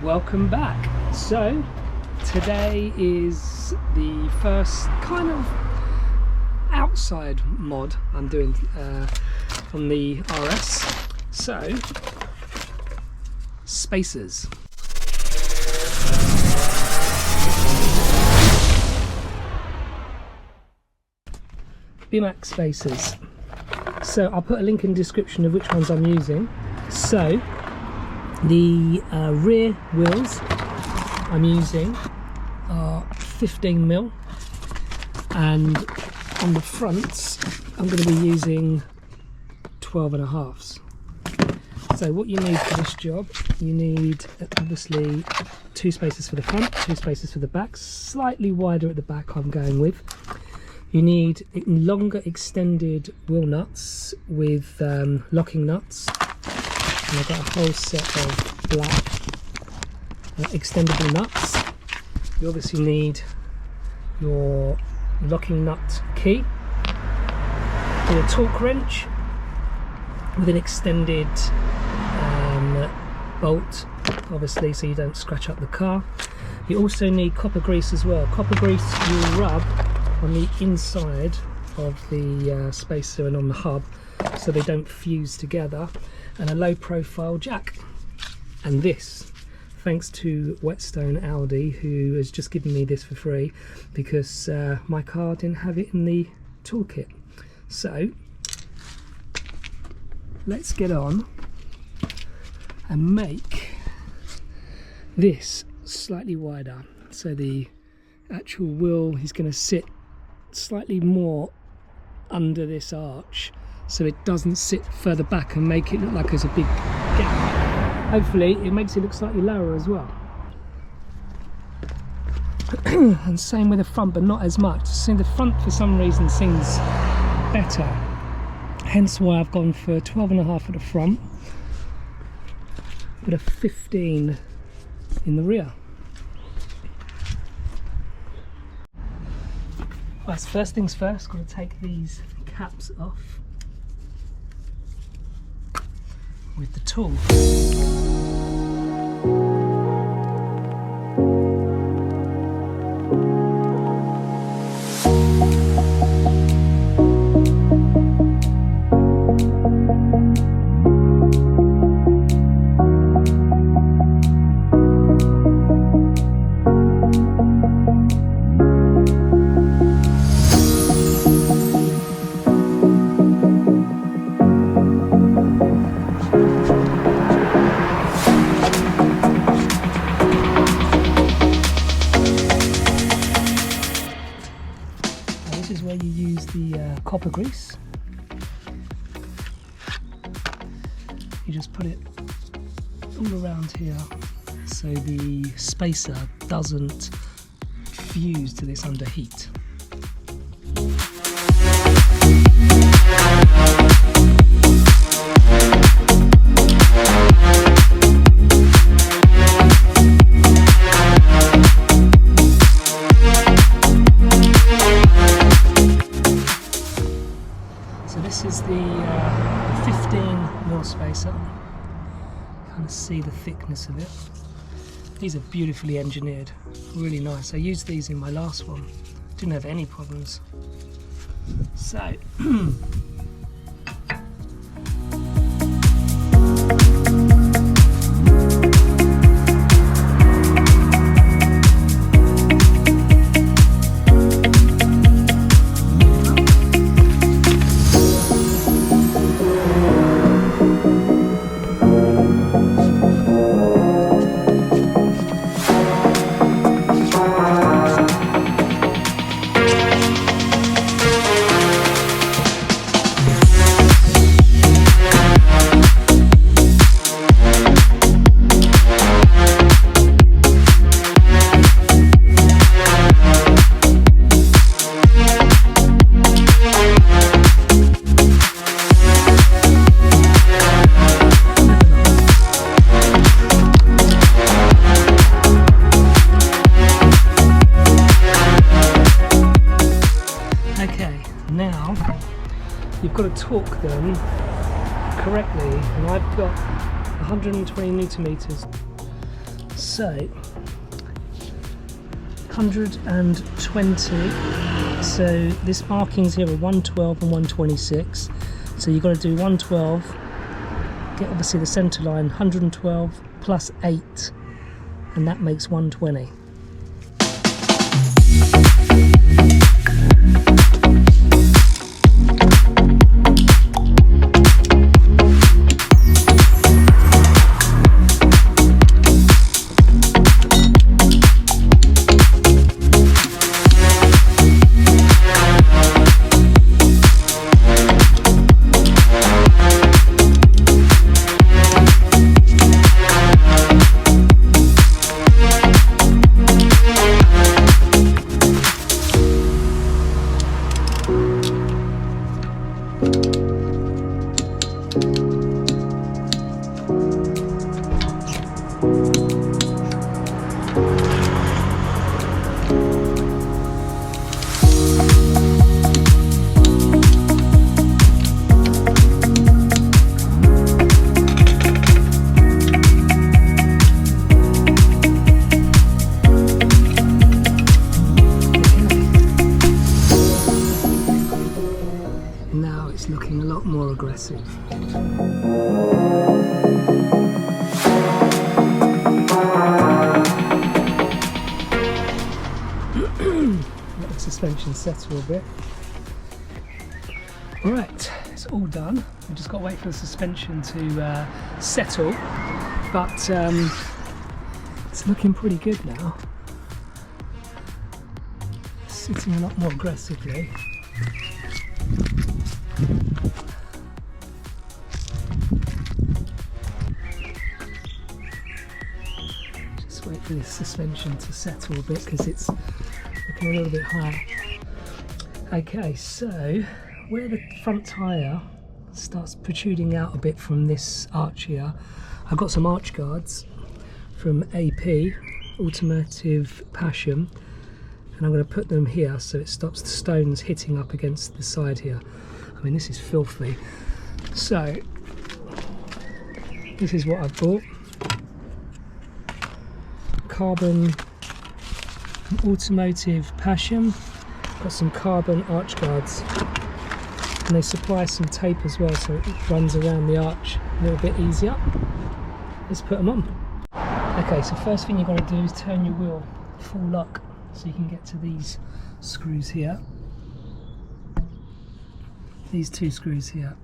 Welcome back. So today is the first kind of outside mod I'm doing on the RS. So spacers. Bimecc spacers. So I'll put a link in the description of which ones I'm using. So the rear wheels I'm using are 15mm, and on the fronts I'm going to be using 12.5s. So what you need for this job, you need obviously 2 spacers for the front, 2 spacers for the back, slightly wider at the back I'm going with. You need longer extended wheel nuts with locking nuts. And I've got a whole set of black extendable nuts. You obviously need your locking nut key, with a torque wrench, with an extended bolt, obviously, so you don't scratch up the car. You also need copper grease as well. Copper grease you rub on the inside of the spacer and on the hub so they don't fuse together, and a low profile jack. And this, thanks to Whetstone Audi, who has just given me this for free because my car didn't have it in the toolkit. So let's get on and make this slightly wider, so the actual wheel is going to sit slightly more under this arch, so it doesn't sit further back and make it look like there's a big gap. Hopefully it makes it look slightly lower as well. And same with the front, but not as much. See, the front for some reason seems better, hence why I've gone for 12.5 at the front with a 15 in the rear. Right, so first things first, got to take these caps off with the tool. Where you use the copper grease, you just put it all around here so the spacer doesn't fuse to this under heat. This is the 15mm spacer. Kind of see the thickness of it. These are beautifully engineered, really nice. I used these in my last one, didn't have any problems. So you've got to torque them correctly, and I've got 120 newton meters. So 120. So this markings here are 112 and 126. So you've got to do 112. Get obviously the centre line, 112 plus 8, and that makes 120. Looking a lot more aggressive. Let the suspension settle a bit. Right, it's all done. We've just got to wait for the suspension to settle, but it's looking pretty good now. Sitting a lot more aggressively. Just wait for this suspension to settle a bit because it's looking a little bit high. Okay, so where the front tyre starts protruding out a bit from this arch here, I've got some arch guards from AP, Automotive Passion, and I'm going to put them here so it stops the stones hitting up against the side here. I mean, this is filthy. So this is what I bought. Carbon Automotive Passion. Got some carbon arch guards, and they supply some tape as well so it runs around the arch a little bit easier. Let's put them on. Okay, so first thing you've got to do is turn your wheel full lock so you can get to these screws here. These two screws here.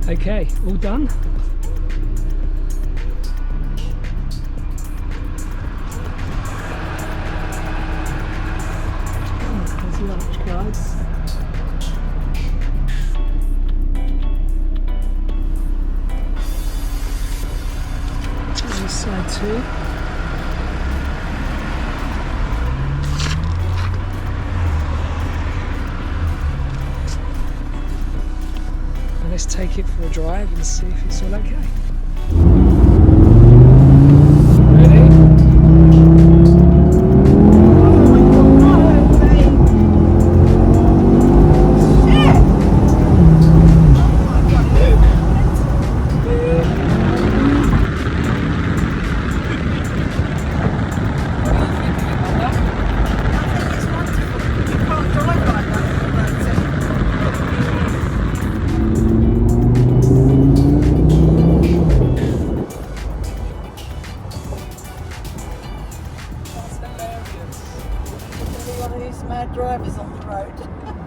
Okay, all done. There's the arch guards. On this side too. Let's take it for a drive and see if it's all okay. these mad drivers on the road.